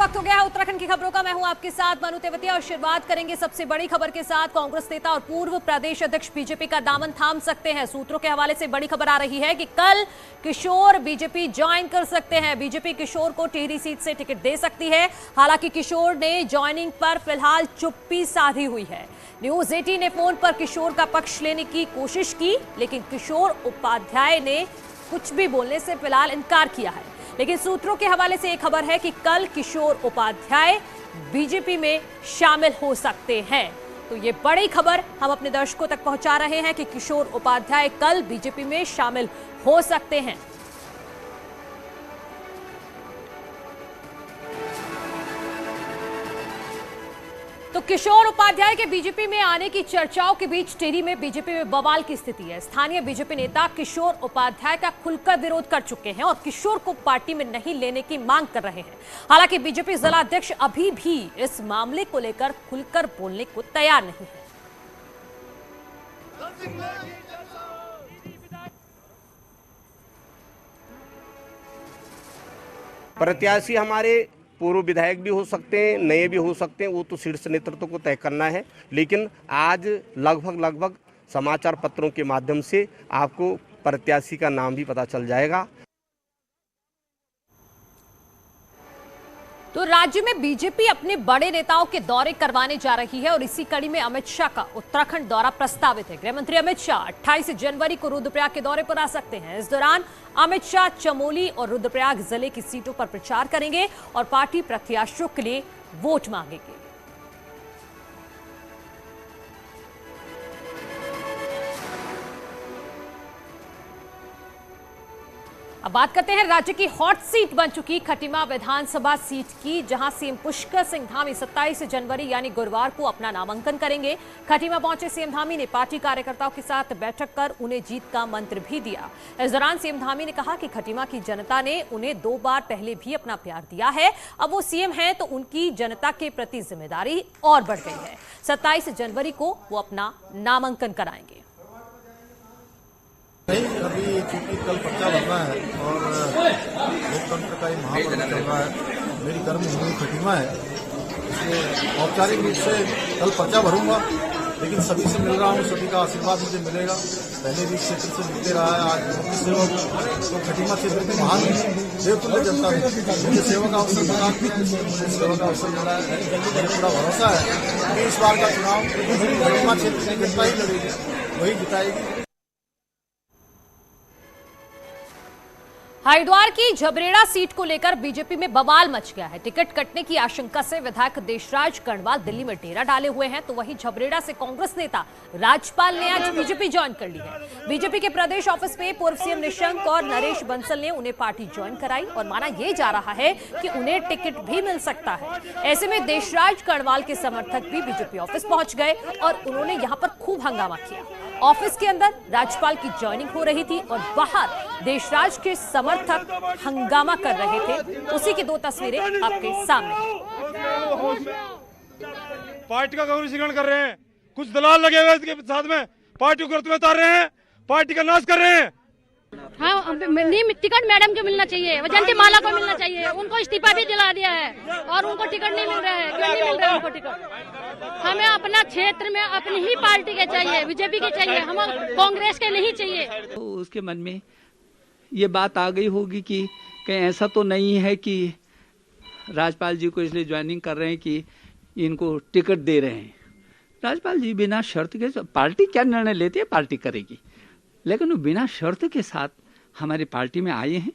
वक्त हो गया है उत्तराखंड की खबरों का। मैं हूं आपके साथ मनु तेवतिया और शुरुआत करेंगे सबसे बड़ी खबर के साथ। कांग्रेस नेता और पूर्व प्रदेश अध्यक्ष बीजेपी का दामन थाम सकते हैं। सूत्रों के हवाले से बड़ी खबर आ रही है कि कल किशोर बीजेपी ज्वाइन कर सकते हैं। बीजेपी किशोर को टिहरी सीट से टिकट दे सकती है। हालांकि किशोर ने ज्वाइनिंग पर फिलहाल चुप्पी साधी हुई है। न्यूज 18 ने फोन पर किशोर का पक्ष लेने की कोशिश की, लेकिन किशोर उपाध्याय ने कुछ भी बोलने से फिलहाल इनकार किया है। लेकिन सूत्रों के हवाले से एक खबर है कि कल किशोर उपाध्याय बीजेपी में शामिल हो सकते हैं। तो ये बड़ी खबर हम अपने दर्शकों तक पहुंचा रहे हैं कि किशोर उपाध्याय कल बीजेपी में शामिल हो सकते हैं। तो किशोर उपाध्याय के बीजेपी में आने की चर्चाओं के बीच टिहरी में बीजेपी में बवाल की स्थिति है। स्थानीय बीजेपी नेता किशोर उपाध्याय का खुलकर विरोध कर चुके हैं और किशोर को पार्टी में नहीं लेने की मांग कर रहे हैं। हालांकि बीजेपी जिला अध्यक्ष अभी भी इस मामले को लेकर खुलकर बोलने को तैयार नहीं है। प्रत्याशी हमारे पूर्व विधायक भी हो सकते हैं, नए भी हो सकते हैं, वो तो शीर्ष नेतृत्व को तय करना है। लेकिन आज लगभग समाचार पत्रों के माध्यम से आपको प्रत्याशी का नाम भी पता चल जाएगा। तो राज्य में बीजेपी अपने बड़े नेताओं के दौरे करवाने जा रही है और इसी कड़ी में अमित शाह का उत्तराखंड दौरा प्रस्तावित है। गृह मंत्री अमित शाह 28 जनवरी को रुद्रप्रयाग के दौरे पर आ सकते हैं। इस दौरान अमित शाह चमोली और रुद्रप्रयाग जिले की सीटों पर प्रचार करेंगे और पार्टी प्रत्याशियों के लिए वोट मांगेंगे। अब बात करते हैं राज्य की हॉट सीट बन चुकी खटीमा विधानसभा सीट की, जहां सीएम पुष्कर सिंह धामी 27 जनवरी यानी गुरुवार को अपना नामांकन करेंगे। खटीमा पहुंचे सीएम धामी ने पार्टी कार्यकर्ताओं के साथ बैठक कर उन्हें जीत का मंत्र भी दिया। इस दौरान सीएम धामी ने कहा कि खटीमा की जनता ने उन्हें 2 बार पहले भी अपना प्यार दिया है। अब वो सीएम हैं तो उनकी जनता के प्रति जिम्मेदारी और बढ़ गई है। 27 जनवरी को वो अपना नामांकन कराएंगे। अभी चूंकि कल पर्चा भरना है और लोकतंत्र का महापर्व चल रहा है, मेरी कर्मभूमि खटीमा है, इसलिए औपचारिक रूप से कल पर्चा भरूंगा। लेकिन सभी से मिल रहा हूं, सभी का आशीर्वाद मुझे मिलेगा। पहले भी क्षेत्र से मिलते रहा है, आज तो खटीमा क्षेत्र के महान देवतुल्य जनता ने मुझे सेवा का अवसर मिला, मुझे सेवा का अवसर मिला है। मुझे पूरा भरोसा है कि इस बार का चुनाव खटीमा क्षेत्र की जनता ही लड़ेगी, वही जिताएगी। हरिद्वार की झबरेड़ा सीट को लेकर बीजेपी में बवाल मच गया है। टिकट कटने की आशंका से विधायक देशराज कर्णवाल दिल्ली में डेरा डाले हुए हैं, तो वहीं झबरेड़ा से कांग्रेस नेता राजपाल ने आज बीजेपी ज्वाइन कर ली है। बीजेपी के प्रदेश ऑफिस में पूर्व सीएम निशंक और नरेश बंसल ने उन्हें पार्टी ज्वाइन कराई और माना यह जा रहा है कि उन्हें टिकट भी मिल सकता है। ऐसे में देशराज कर्णवाल के समर्थक भी बीजेपी ऑफिस पहुंच गए और उन्होंने यहां पर खूब हंगामा किया। ऑफिस के अंदर राज्यपाल की ज्वाइनिंग हो रही थी और बाहर देशराज के समर्थक हंगामा कर रहे थे। उसी की 2 तस्वीरें आपके सामने हैं। पार्टी का गौरवशीकरण कर रहे हैं, कुछ दलाल लगे हुए इसके साथ में पार्टी को में उतार रहे हैं, पार्टी का नाश कर रहे हैं। हाँ, टिकट मैडम को मिलना चाहिए, वैजयंती माला को मिलना चाहिए। उनको इस्तीफा भी दिला दिया है और उनको टिकट नहीं मिल रहा है। क्यों नहीं मिल रहा है उनको टिकट? हमें अपना क्षेत्र में अपनी ही पार्टी के चाहिए, बीजेपी के चाहिए, हम कांग्रेस के नहीं चाहिए। तो उसके मन में ये बात आ गई होगी कि कहीं ऐसा तो नहीं है कि राज्यपाल जी को इसलिए ज्वाइनिंग कर रहे हैं कि इनको टिकट दे रहे हैं। राज्यपाल जी बिना शर्त के, पार्टी क्या निर्णय लेती है पार्टी करेगी, लेकिन वो बिना शर्त के साथ हमारी पार्टी में आए हैं।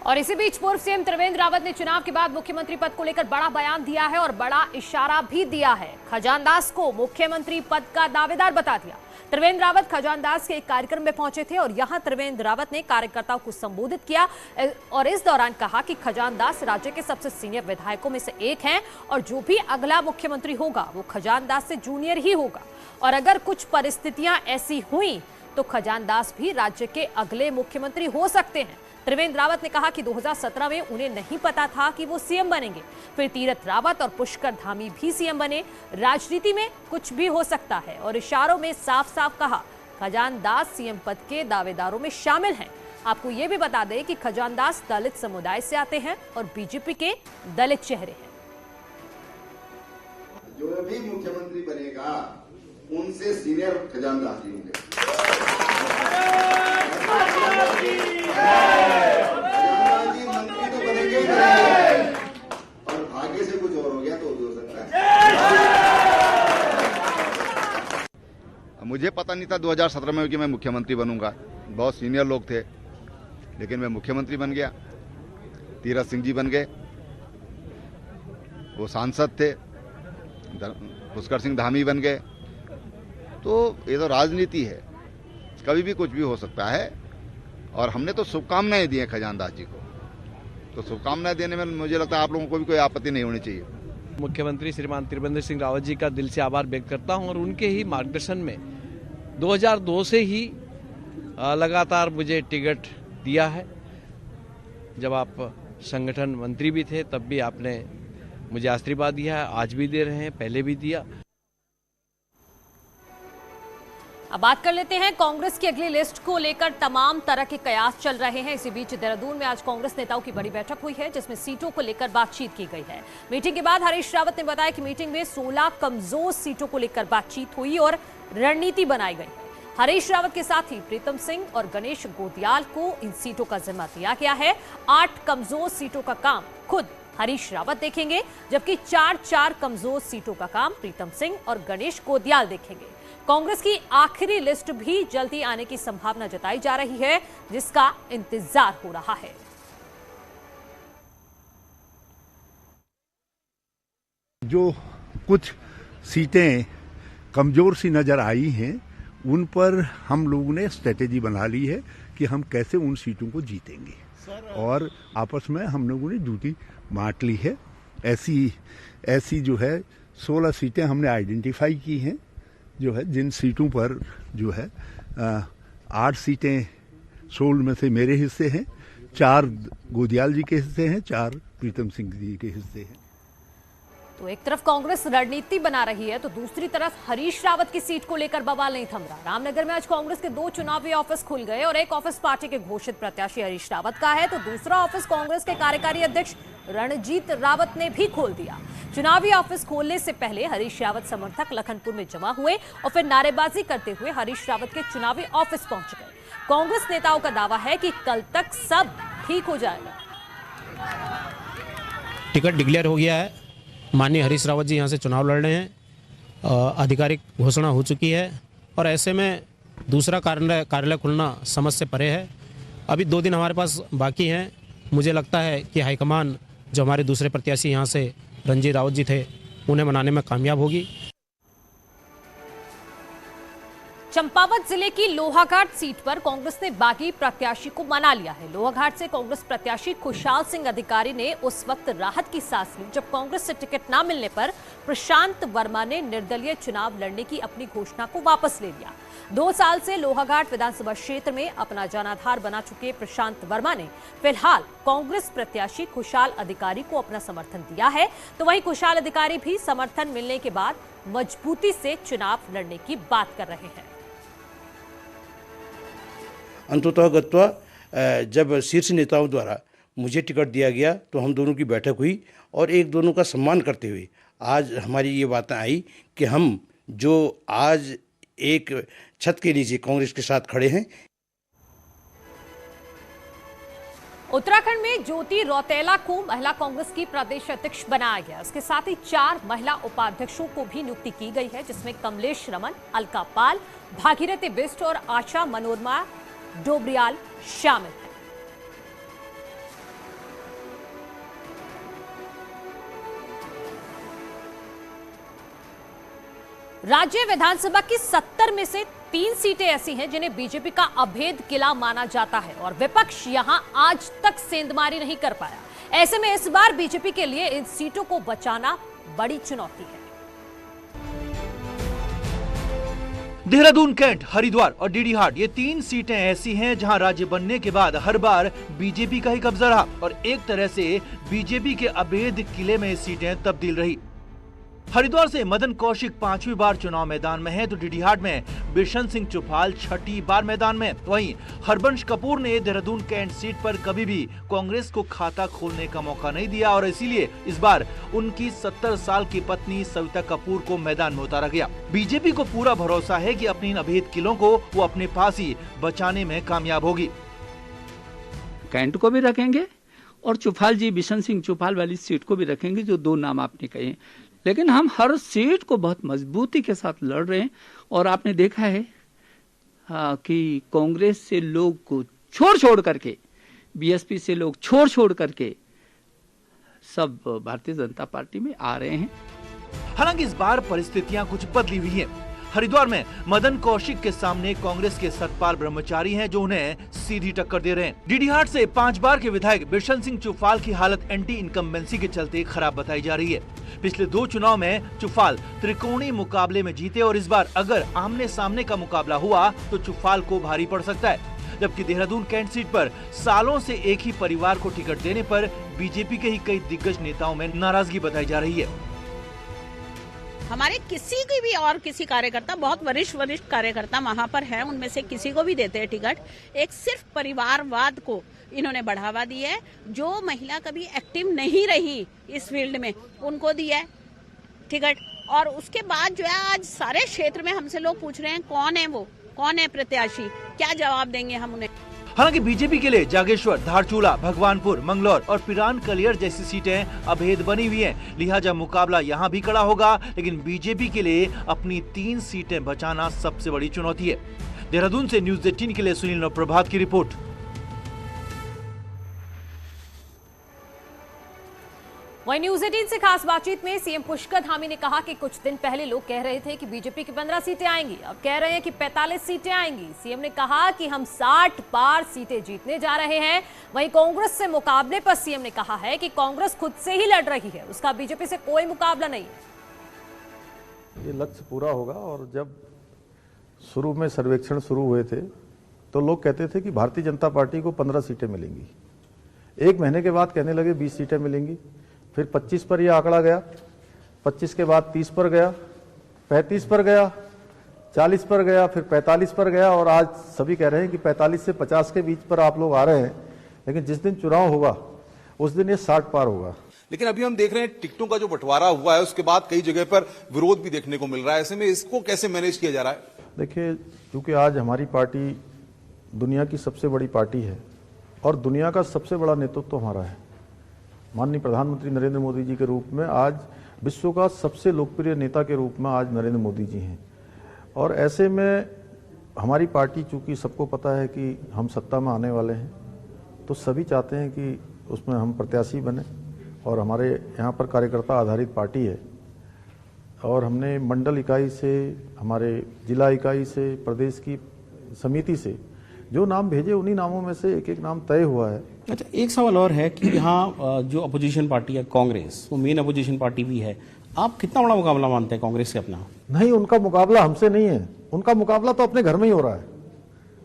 और इसी बीच पूर्व सीएम त्रिवेंद्र रावत ने चुनाव के बाद मुख्यमंत्री पद को लेकर बड़ा बयान दिया है और बड़ा इशारा भी दिया है। खजानदास को मुख्यमंत्री पद का दावेदार बता दिया। त्रिवेंद्र रावत खजानदास के एक कार्यक्रम में पहुंचे थे और यहां त्रिवेंद्र रावत ने कार्यकर्ताओं को संबोधित किया और इस दौरान कहा कि खजानदास राज्य के सबसे सीनियर विधायकों में से एक हैं और जो भी अगला मुख्यमंत्री होगा वो खजानदास से जूनियर ही होगा और अगर कुछ परिस्थितियां ऐसी हुई तो खजानदास भी राज्य के अगले मुख्यमंत्री हो सकते हैं। त्रिवेंद्र रावत ने कहा कि 2017 में उन्हें नहीं पता था कि वो सीएम बनेंगे, फिर तीरथ रावत और पुष्कर धामी भी सीएम बने। राजनीति में कुछ भी हो सकता है और इशारों में साफ साफ कहा खजानदास सीएम पद के दावेदारों में शामिल हैं। आपको ये भी बता दें कि खजानदास दलित समुदाय से आते हैं और बीजेपी के दलित चेहरे हैं। जो भी मुख्यमंत्री बनेगा उनसे सीनियर खजानदास जी होंगे। खजानदास जी मंत्री तो बनेंगे और भाग्य से कुछ और हो गया तो हो सकता है। मुझे पता नहीं था 2017 में कि मैं मुख्यमंत्री बनूंगा। बहुत सीनियर लोग थे, लेकिन मैं मुख्यमंत्री बन गया। तीरथ सिंह जी बन गए, वो सांसद थे। पुष्कर सिंह धामी बन गए। तो ये तो राजनीति है, कभी भी कुछ भी हो सकता है। और हमने तो शुभकामनाएं दी हैं खजानदास जी को, तो शुभकामनाएं देने में मुझे लगता है आप लोगों को भी कोई आपत्ति नहीं होनी चाहिए। मुख्यमंत्री श्रीमान त्रिवेंद्र सिंह रावत जी का दिल से आभार व्यक्त करता हूं और उनके ही मार्गदर्शन में 2002 से ही लगातार मुझे टिकट दिया है। जब आप संगठन मंत्री भी थे तब भी आपने मुझे आशीर्वाद दिया है, आज भी दे रहे हैं, पहले भी दिया। अब बात कर लेते हैं कांग्रेस की अगली लिस्ट को लेकर तमाम तरह के कयास चल रहे हैं। इसी बीच देहरादून में आज कांग्रेस नेताओं की बड़ी बैठक हुई है, जिसमें सीटों को लेकर बातचीत की गई है। मीटिंग के बाद हरीश रावत ने बताया कि मीटिंग में 16 कमजोर सीटों को लेकर बातचीत हुई और रणनीति बनाई गई है। हरीश रावत के साथ ही प्रीतम सिंह और गणेश गोदियाल को इन सीटों का जिम्मा दिया गया है। 8 कमजोर सीटों का काम खुद हरीश रावत देखेंगे, जबकि 4 कमजोर सीटों का काम प्रीतम सिंह और गणेश गोदियाल देखेंगे। कांग्रेस की आखिरी लिस्ट भी जल्दी आने की संभावना जताई जा रही है, जिसका इंतजार हो रहा है। जो कुछ सीटें कमजोर सी नजर आई हैं, उन पर हम लोगों ने स्ट्रेटेजी बना ली है कि हम कैसे उन सीटों को जीतेंगे, और आपस में हम लोगों ने ड्यूटी बांट ली है। ऐसी जो है 16 सीटें हमने आइडेंटिफाई की हैं, जो है जिन सीटों पर जो है 8 सीटें 16 में से मेरे हिस्से हैं, 4 गोदियाल जी के हिस्से हैं, 4 प्रीतम सिंह जी के हिस्से हैं। तो एक तरफ कांग्रेस रणनीति बना रही है, तो दूसरी तरफ हरीश रावत की सीट को लेकर बवाल नहीं थम रहा। रामनगर में आज कांग्रेस के 2 चुनावी ऑफिस खुल गए और एक ऑफिस पार्टी के घोषित प्रत्याशी हरीश रावत का है, तो दूसरा ऑफिस कांग्रेस के कार्यकारी अध्यक्ष रणजीत रावत ने भी खोल दिया। चुनावी ऑफिस खोलने से पहले हरीश रावत समर्थक लखनपुर में जमा हुए और फिर नारेबाजी करते हुए हरीश रावत के चुनावी ऑफिस पहुंच गए। कांग्रेस नेताओं का दावा है कि कल तक सब ठीक हो जाएगा। टिकट डिक्लेयर हो गया है, माननीय हरीश रावत जी यहाँ से चुनाव लड़ रहे हैं, आधिकारिक घोषणा हो चुकी है और ऐसे में दूसरा कार्यालय खुलना समझ से परे है। अभी 2 दिन हमारे पास बाकी हैं। मुझे लगता है कि हाईकमान जो हमारे दूसरे प्रत्याशी यहाँ से रणजीत रावत जी थे, उन्हें मनाने में कामयाब होगी। चंपावत जिले की लोहाघाट सीट पर कांग्रेस ने बागी प्रत्याशी को मना लिया है। लोहाघाट से कांग्रेस प्रत्याशी खुशहाल सिंह अधिकारी ने उस वक्त राहत की सांस ली जब कांग्रेस से टिकट न मिलने पर प्रशांत वर्मा ने निर्दलीय चुनाव लड़ने की अपनी घोषणा को वापस ले लिया। 2 साल से लोहाघाट विधानसभा क्षेत्र में अपना जनाधार बना चुके प्रशांत वर्मा ने फिलहाल कांग्रेस प्रत्याशी खुशहाल अधिकारी को अपना समर्थन दिया है, तो वहीं खुशहाल अधिकारी भी समर्थन मिलने के बाद मजबूती से चुनाव लड़ने की बात कर रहे हैं। अंततः गत्वा जब शीर्ष नेताओं द्वारा मुझे टिकट दिया गया तो हम दोनों की बैठक हुई और एक दोनों का सम्मान करते हुए आज हमारी ये बातें आई कि हम जो आज एक छत के नीचे कांग्रेस के साथ खड़े हैं। उत्तराखंड में ज्योति रौतेला को महिला कांग्रेस की प्रदेश अध्यक्ष बनाया गया। इसके साथ ही 4 महिला उपाध्यक्षों को भी नियुक्ति की गई है, जिसमें कमलेश रमन, अलका पाल, भागीरथी बिष्ट और आशा मनोरमा डोबरियाल शामिल है। राज्य विधानसभा की 70 में से 3 सीटें ऐसी हैं जिन्हें बीजेपी का अभेद किला माना जाता है और विपक्ष यहां आज तक सेंधमारी नहीं कर पाया। ऐसे में इस बार बीजेपी के लिए इन सीटों को बचाना बड़ी चुनौती है। देहरादून, कैंट, हरिद्वार और डीडीहाट ये 3 सीटें ऐसी हैं जहां राज्य बनने के बाद हर बार बीजेपी का ही कब्जा रहा और एक तरह से बीजेपी के अभेद किले में सीटें तब्दील रही। हरिद्वार से मदन कौशिक 5वीं बार चुनाव मैदान में है तो डीडीहाट में बिशन सिंह चुफाल 6ठी बार मैदान में। वहीं हरबंश कपूर ने देहरादून कैंट सीट पर कभी भी कांग्रेस को खाता खोलने का मौका नहीं दिया और इसीलिए इस बार उनकी 70 साल की पत्नी सविता कपूर को मैदान में उतारा गया। बीजेपी को पूरा भरोसा है कि अपनी इन अभेद किलों को वो अपने पास ही बचाने में कामयाब होगी। कैंट को भी रखेंगे और चुफाल जी बिशन सिंह चुफाल वाली सीट को भी रखेंगे, जो 2 नाम आपने कहे। लेकिन हम हर सीट को बहुत मजबूती के साथ लड़ रहे हैं और आपने देखा है कि कांग्रेस से लोग को छोड़ करके, बीएसपी से लोग छोड़ करके सब भारतीय जनता पार्टी में आ रहे हैं। हालांकि इस बार परिस्थितियां कुछ बदली हुई हैं। हरिद्वार में मदन कौशिक के सामने कांग्रेस के सतपाल ब्रह्मचारी हैं जो उन्हें सीधी टक्कर दे रहे हैं। डीडीहाट से 5 बार के विधायक बिशन सिंह चुफाल की हालत एंटी इनकम्बेंसी के चलते खराब बताई जा रही है। पिछले 2 चुनाव में चुफाल त्रिकोणीय मुकाबले में जीते और इस बार अगर आमने सामने का मुकाबला हुआ तो चुफाल को भारी पड़ सकता है। जबकि देहरादून कैंट सीट पर सालों से एक ही परिवार को टिकट देने पर बीजेपी के ही कई दिग्गज नेताओं में नाराजगी बताई जा रही है। हमारे किसी की भी और किसी कार्यकर्ता, बहुत वरिष्ठ कार्यकर्ता वहाँ पर हैं, उनमें से किसी को भी देते हैं टिकट। एक सिर्फ परिवारवाद को इन्होंने बढ़ावा दिया है। जो महिला कभी एक्टिव नहीं रही इस फील्ड में उनको दिया है टिकट। और उसके बाद जो है आज सारे क्षेत्र में हमसे लोग पूछ रहे हैं कौन है वो, कौन है प्रत्याशी, क्या जवाब देंगे हम उन्हें। हालांकि बीजेपी के लिए जागेश्वर, धारचूला, भगवानपुर, मंगलौर और पिरान कलियर जैसी सीटें अभेद बनी हुई हैं। लिहाजा मुकाबला यहां भी कड़ा होगा, लेकिन बीजेपी के लिए अपनी 3 सीटें बचाना सबसे बड़ी चुनौती है। देहरादून से न्यूज़ 18 के लिए सुनील प्रभात की रिपोर्ट। वहीं न्यूज़ 18 से खास बातचीत में सीएम पुष्कर धामी ने कहा कि कुछ दिन पहले लोग कह रहे थे कि बीजेपी की 15 सीटें आएंगी, अब कह रहे हैं कि 45 सीटें आएंगी। सीएम ने कहा कि हम 60 बार सीटें जीतने जा रहे हैं। वहीं कांग्रेस से मुकाबले पर सीएम ने कहा है कि कांग्रेस खुद से ही लड़ रही है, उसका बीजेपी से कोई मुकाबला नहीं है। ये लक्ष्य पूरा होगा। और जब शुरू में सर्वेक्षण शुरू हुए थे तो लोग कहते थे कि भारतीय जनता पार्टी को 15 सीटें मिलेंगी। 1 महीने के बाद कहने लगे 20 सीटें मिलेंगी, फिर 25 पर यह आंकड़ा गया, 25 के बाद 30 पर गया, 35 पर गया, 40 पर गया, फिर 45 पर गया और आज सभी कह रहे हैं कि 45 से 50 के बीच पर आप लोग आ रहे हैं। लेकिन जिस दिन चुनाव होगा उस दिन ये 60 पार होगा। लेकिन अभी हम देख रहे हैं टिकटों का जो बंटवारा हुआ है उसके बाद कई जगह पर विरोध भी देखने को मिल रहा है। ऐसे में इसको कैसे मैनेज किया जा रहा है? देखिए, क्योंकि आज हमारी पार्टी दुनिया की सबसे बड़ी पार्टी है और दुनिया का सबसे बड़ा नेतृत्व हमारा है। माननीय प्रधानमंत्री नरेंद्र मोदी जी के रूप में आज विश्व का सबसे लोकप्रिय नेता के रूप में आज नरेंद्र मोदी जी हैं। और ऐसे में हमारी पार्टी, चूंकि सबको पता है कि हम सत्ता में आने वाले हैं, तो सभी चाहते हैं कि उसमें हम प्रत्याशी बने। और हमारे यहाँ पर कार्यकर्ता आधारित पार्टी है और हमने मंडल इकाई से, हमारे जिला इकाई से, प्रदेश की समिति से जो नाम भेजे उन्हीं नामों में से एक नाम तय हुआ है। अच्छा, एक सवाल और है कि यहाँ जो अपोजिशन पार्टी है कांग्रेस, वो मेन अपोजिशन पार्टी भी है, आप कितना बड़ा मुकाबला मानते हैं कांग्रेस से अपना? नहीं, उनका मुकाबला हमसे नहीं है। उनका मुकाबला तो अपने घर में ही हो रहा है,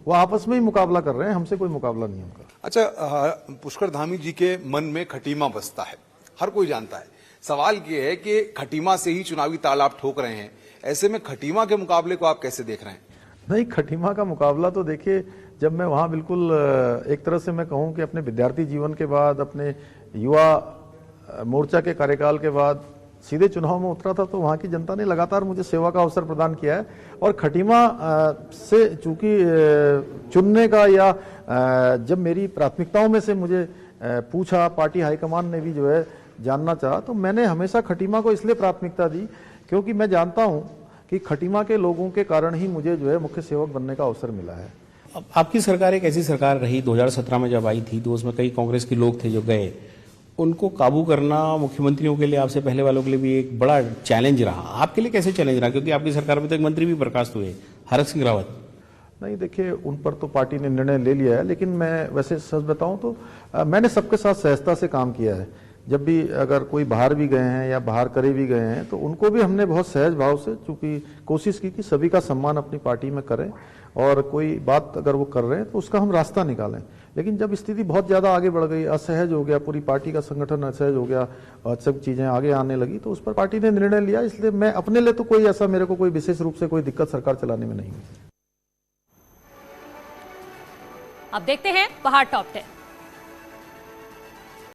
वो आपस में ही मुकाबला कर रहे हैं, हमसे कोई मुकाबला नहीं है उनका। अच्छा, पुष्कर धामी जी के मन में खटीमा बसता है, हर कोई जानता है। सवाल ये है कि खटीमा से ही चुनावी ताल आप ठोक रहे हैं, ऐसे में खटीमा के मुकाबले को आप कैसे देख रहे हैं? नहीं, खटीमा का मुकाबला तो देखिए, जब मैं वहाँ बिल्कुल एक तरह से मैं कहूँ कि अपने विद्यार्थी जीवन के बाद, अपने युवा मोर्चा के कार्यकाल के बाद सीधे चुनाव में उतरा था, तो वहाँ की जनता ने लगातार मुझे सेवा का अवसर प्रदान किया है। और खटीमा से चूंकि चुनने का या जब मेरी प्राथमिकताओं में से मुझे पूछा, पार्टी हाईकमान ने भी जो है जानना चाहा, तो मैंने हमेशा खटीमा को इसलिए प्राथमिकता दी क्योंकि मैं जानता हूँ कि खटीमा के लोगों के कारण ही मुझे जो है मुख्य सेवक बनने का अवसर मिला है। आपकी सरकार एक ऐसी सरकार रही 2017 में जब आई थी, तो उसमें कई कांग्रेस के लोग थे जो गए, उनको काबू करना मुख्यमंत्रियों के लिए, आपसे पहले वालों के लिए भी एक बड़ा चैलेंज रहा। आपके लिए कैसे चैलेंज रहा, क्योंकि आपकी सरकार में तो एक मंत्री भी बर्खास्त हुए, हरक सिंह रावत? नहीं, देखिए, उन पर तो पार्टी ने निर्णय ले लिया है, लेकिन मैं वैसे सच बताऊं तो मैंने सबके साथ सहजता से काम किया है। जब भी अगर कोई बाहर भी गए हैं या बाहर करे भी गए हैं तो उनको भी हमने बहुत सहज भाव से, चूंकि कोशिश की कि सभी का सम्मान अपनी पार्टी में करें और कोई बात अगर वो कर रहे हैं तो उसका हम रास्ता निकालें। लेकिन जब स्थिति बहुत ज़्यादा आगे बढ़ गई, असहज हो गया, पूरी पार्टी का संगठन असहज हो गया और सब चीज़ें आगे आने लगी, तो उस पर पार्टी ने निर्णय लिया। इसलिए मैं अपने लिए तो कोई ऐसा, मेरे को कोई विशेष रूप से कोई दिक्कत सरकार चलाने में नहीं है। अब देखते हैं बाहर टॉप 10।